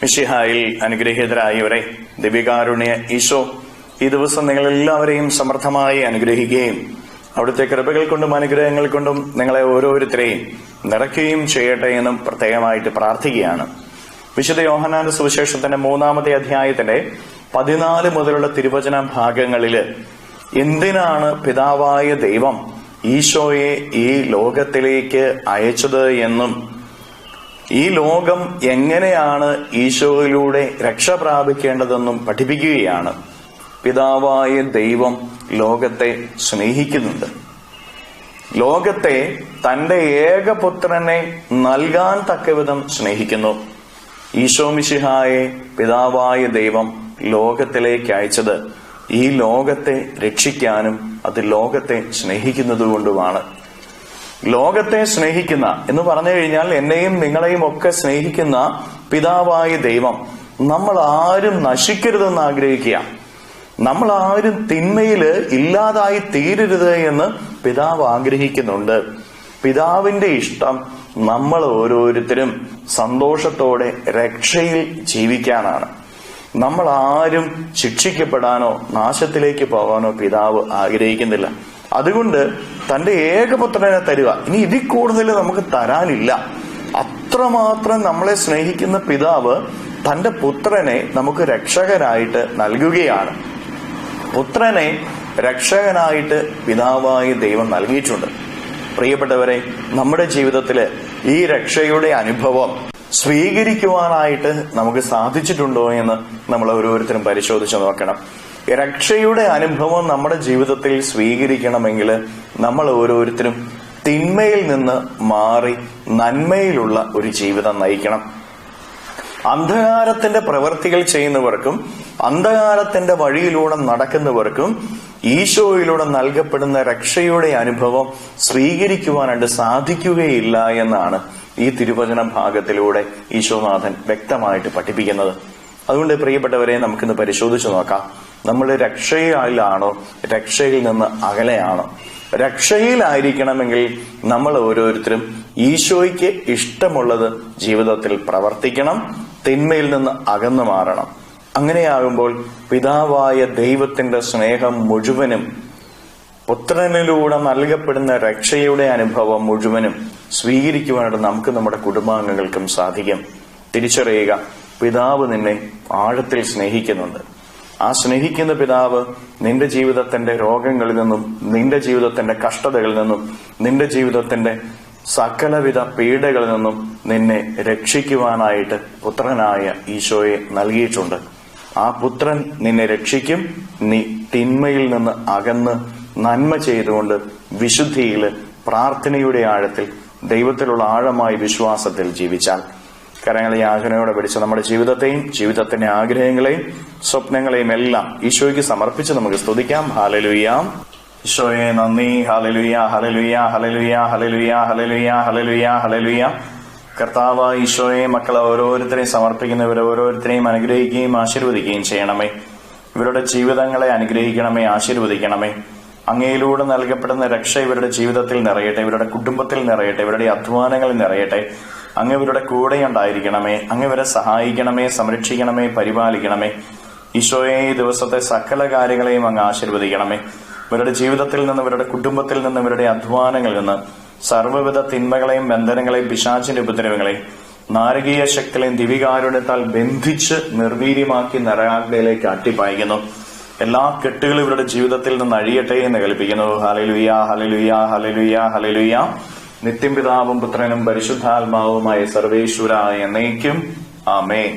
മിശിഹായിൽ അനുഗ്രഹീതരായവരെ, ദിവ്യകാരുണ്യ ഈശോ ഈ ദിവസം നിങ്ങളെല്ലാവരെയും സമർത്ഥമായി അനുഗ്രഹിക്കുകയും അവിടുത്തെ കൃപകൾ കൊണ്ടും അനുഗ്രഹങ്ങൾ കൊണ്ടും നിങ്ങളെ ഓരോരുത്തരെയും നിറയ്ക്കുകയും ചെയ്യട്ടെ എന്നും പ്രത്യേകമായിട്ട് പ്രാർത്ഥിക്കുകയാണ്. വിശുദ്ധ യോഹന്നാന്റെ സുവിശേഷത്തിന്റെ 3-ാമത്തെ അധ്യായത്തിന്റെ 14 മുതലുള്ള തിരുവചന ഭാഗങ്ങളില് എന്തിനാണ് പിതാവായ ദൈവം ഈശോയെ ഈ ലോകത്തിലേക്ക് അയച്ചത് എന്നും ഈ ലോകം എങ്ങനെയാണ് ഈശോയിലൂടെ രക്ഷ പ്രാപിക്കേണ്ടതെന്നും പഠിപ്പിക്കുകയാണ്. പിതാവായ ദൈവം ലോകത്തെ സ്നേഹിക്കുന്നുണ്ട്. ലോകത്തെ തന്റെ ഏകപുത്രനെ നൽകാൻ തക്കവിധം സ്നേഹിക്കുന്നു. ഈശോ മിശിഹായെ പിതാവായ ദൈവം ലോകത്തിലേക്ക് അയച്ചത് ഈ ലോകത്തെ രക്ഷിക്കാനും അത് ലോകത്തെ സ്നേഹിക്കുന്നതുകൊണ്ടുമാണ്. ലോകത്തെ സ്നേഹിക്കുന്ന എന്ന് പറഞ്ഞു കഴിഞ്ഞാൽ എന്നെയും നിങ്ങളെയും ഒക്കെ സ്നേഹിക്കുന്ന പിതാവായ ദൈവം നമ്മൾ ആരും നശിക്കരുതെന്ന് ആഗ്രഹിക്കുക. നമ്മൾ ആരും തിന്മയില് ഇല്ലാതായി തീരരുത് എന്ന് പിതാവ് ആഗ്രഹിക്കുന്നുണ്ട്. പിതാവിന്റെ ഇഷ്ടം നമ്മൾ ഓരോരുത്തരും സന്തോഷത്തോടെ രക്ഷയിൽ ജീവിക്കാനാണ്. നമ്മൾ ആരും ശിക്ഷിക്കപ്പെടാനോ നാശത്തിലേക്ക് പോകാനോ പിതാവ് ആഗ്രഹിക്കുന്നില്ല. അതുകൊണ്ട് തന്റെ ഏകപുത്രനെ തരിക. ഇനി ഇതിൽ കൂടുതൽ നമുക്ക് തരാനില്ല. അത്രമാത്രം നമ്മളെ സ്നേഹിക്കുന്ന പിതാവ് തന്റെ പുത്രനെ നമുക്ക് രക്ഷകനായിട്ട് നൽകുകയാണ്. പുത്രനെ രക്ഷകനായിട്ട് പിതാവായ ദൈവം നൽകിയിട്ടുണ്ട്. പ്രിയപ്പെട്ടവരെ, നമ്മുടെ ജീവിതത്തില് ഈ രക്ഷയുടെ അനുഭവം സ്വീകരിക്കുവാനായിട്ട് നമുക്ക് സാധിച്ചിട്ടുണ്ടോ എന്ന് നമ്മൾ ഓരോരുത്തരും പരിശോധിച്ച് നോക്കണം. രക്ഷയുടെ അനുഭവം നമ്മുടെ ജീവിതത്തിൽ സ്വീകരിക്കണമെങ്കിൽ നമ്മൾ ഓരോരുത്തരും തിന്മയിൽ നിന്ന് മാറി നന്മയിലുള്ള ഒരു ജീവിതം നയിക്കണം. അന്ധകാരത്തിന്റെ പ്രവൃത്തികൾ ചെയ്യുന്നവർക്കും അന്ധകാരത്തിന്റെ വഴിയിലൂടെ നടക്കുന്നവർക്കും ഈശോയിലൂടെ നൽകപ്പെടുന്ന രക്ഷയുടെ അനുഭവം സ്വീകരിക്കുവാനായിട്ട് സാധിക്കുകയില്ല എന്നാണ് ഈ തിരുവചന ഭാഗത്തിലൂടെ ഈശോനാഥൻ വ്യക്തമായിട്ട് പഠിപ്പിക്കുന്നത്. അതുകൊണ്ട് പ്രിയപ്പെട്ടവരെ, നമുക്കിന്ന് പരിശോധിച്ചു നോക്കാം. നമ്മൾ രക്ഷയിലാണോ രക്ഷയിൽ നിന്ന് അകലെയാണോ? രക്ഷയിലായിരിക്കണമെങ്കിൽ നമ്മൾ ഓരോരുത്തരും ഈശോയ്ക്ക് ഇഷ്ടമുള്ളത് ജീവിതത്തിൽ പ്രവർത്തിക്കണം. തിന്മയിൽ നിന്ന് അകന്നു മാറണം. അങ്ങനെയാകുമ്പോൾ പിതാവായ ദൈവത്തിന്റെ സ്നേഹം മുഴുവനും പുത്രനിലൂടെ നൽകപ്പെടുന്ന രക്ഷയുടെ അനുഭവം മുഴുവനും സ്വീകരിക്കുവാനായിട്ട് നമുക്ക് നമ്മുടെ കുടുംബാംഗങ്ങൾക്കും സാധിക്കും. തിരിച്ചറിയുക, പിതാവ് നിന്നെ ആഴത്തിൽ സ്നേഹിക്കുന്നുണ്ട്. ആ സ്നേഹിക്കുന്ന പിതാവ് നിന്റെ ജീവിതത്തിന്റെ രോഗങ്ങളിൽ നിന്നും നിന്റെ ജീവിതത്തിന്റെ കഷ്ടതകളിൽ നിന്നും നിന്റെ ജീവിതത്തിന്റെ സകലവിധ പീഡകളിൽ നിന്നും നിന്നെ രക്ഷിക്കുവാനായിട്ട് പുത്രനായ ഈശോയെ നൽകിയിട്ടുണ്ട്. ആ പുത്രൻ നിന്നെ രക്ഷിക്കും. നീ തിന്മയിൽ നിന്ന് അകന്ന് നന്മ ചെയ്തുകൊണ്ട് വിശുദ്ധിയിൽ പ്രാർത്ഥനയുടെ ആഴത്തിൽ ദൈവത്തിലുള്ള ആഴമായ വിശ്വാസത്തിൽ ജീവിച്ചാൽ കരങ്ങളെ യാചനയോടെ പിടിച്ച് നമ്മുടെ ജീവിതത്തെയും ജീവിതത്തിന്റെ ആഗ്രഹങ്ങളെയും സ്വപ്നങ്ങളെയും എല്ലാം ഈശോയ്ക്ക് സമർപ്പിച്ച് നമുക്ക് സ്തുതിക്കാം. ഹല്ലേലൂയ. ഈശോയെ നന്ദി. Hallelujah, hallelujah, hallelujah, hallelujah, hallelujah, hallelujah, hallelujah. കർത്താവ് ഈശോയെ മക്കളെ ഓരോരുത്തരെയും സമർപ്പിക്കുന്നവരെ ഓരോരുത്തരെയും അനുഗ്രഹിക്കുകയും ആശീർവദിക്കുകയും ചെയ്യണമേ. ഇവരുടെ ജീവിതങ്ങളെ അനുഗ്രഹിക്കണമേ, ആശീർവദിക്കണമേ. അങ്ങയിലൂടെ നൽകപ്പെടുന്ന രക്ഷ ഇവരുടെ ജീവിതത്തിൽ നിറയട്ടെ, ഇവരുടെ കുടുംബത്തിൽ നിറയട്ടെ, ഇവരുടെ അധ്വാനങ്ങളിൽ നിറയട്ടെ. അങ്ങ് ഇവരുടെ കൂടെ ഉണ്ടായിരിക്കണമേ. അങ്ങ് ഇവരെ സഹായിക്കണമേ, സംരക്ഷിക്കണമേ, പരിപാലിക്കണമേ. ഈശോയെ ഈ ദിവസത്തെ സകല കാര്യങ്ങളെയും അങ്ങ് ആശീർവദിക്കണമേ. ഇവരുടെ ജീവിതത്തിൽ നിന്ന്, ഇവരുടെ കുടുംബത്തിൽ നിന്ന്, ഇവരുടെ അധ്വാനങ്ങളിൽ നിന്ന് സർവ്വവിധ തിന്മകളെയും ബന്ധനങ്ങളെയും പിശാചിന്റെ ഉപദ്രവങ്ങളെയും നാരകീയ ശക്തികളെയും ദിവികാരുണ്യത്താൽ ബന്ധിച്ച് നിർവീര്യമാക്കി നരകാഗ്നിയിലേക്ക് അട്ടിപ്പായിക്കുന്നു. എല്ലാ കെട്ടുകളും ഇവരുടെ ജീവിതത്തിൽ നിന്ന് അഴിയട്ടെ എന്ന് കൽപ്പിക്കുന്നു. Hallelujah, hallelujah, hallelujah, hallelujah. നിത്യം പിതാവും പുത്രനും പരിശുദ്ധാത്മാവുമായ സർവേശ്വരായ എന്നേക്കും ആമേൻ.